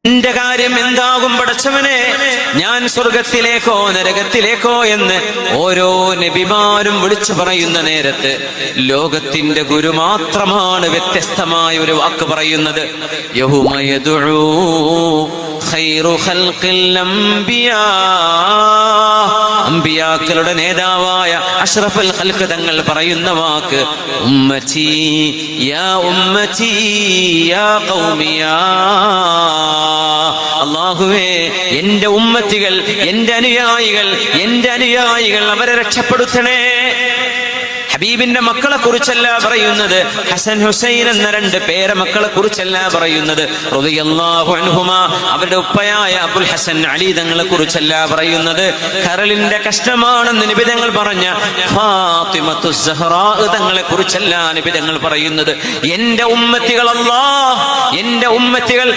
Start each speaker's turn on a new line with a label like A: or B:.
A: എന്റെ കാര്യം എന്താകും പടച്ചവനെ, ഞാൻ സ്വർഗത്തിലേക്കോ നരകത്തിലേക്കോ എന്ന് ഓരോ നബിമാരും വിളിച്ചു പറയുന്ന നേരത്ത് ലോകത്തിന്റെ ഗുരു മാത്രമാണ് വ്യത്യസ്തമായ ഒരു വാക്ക് പറയുന്നത്. യൗമ യദ്ഉ ഖൈറു ഖൽഖിൽ അംബിയാ, അംബിയാക്കളുടെ നേതാവായ അഷ്റഫുൽ ഖൽഖ് തങ്ങൾ പറയുന്ന വാക്ക് ഉമ്മത്തി യാ ഉമ്മത്തി യാ ഖൗമി യാ അല്ലാഹുവേ, എന്റെ ഉമ്മത്തികൾ, എന്റെ അനുയായികൾ അവരെ രക്ഷപ്പെടുത്തണേ. ഹബീബിന്റെ മക്കളെ കുറിച്ചല്ല പറയുന്നത്, ഹസൻ ഹുസൈൻ എന്ന രണ്ട് പേരമക്കളെ കുറിച്ചല്ല പറയുന്നത്, റളിയല്ലാഹു അൻഹുമാ അവരുടെ ഉപ്പയായ അബുൽ ഹസൻ അലി തങ്ങളെ കുറിച്ചല്ല പറയുന്നത്, കരളിന്റെ കഷ്ടമാണെന്ന് നബി തങ്ങൾ പറഞ്ഞ ഫാത്തിമത്തു സഹ്റാ തങ്ങളെ കുറിച്ചല്ല നബി തങ്ങൾ പറയുന്നത്. എന്റെ ഉമ്മത്തികൾ അല്ലാഹ്, എന്റെ ഉമ്മത്തികൾ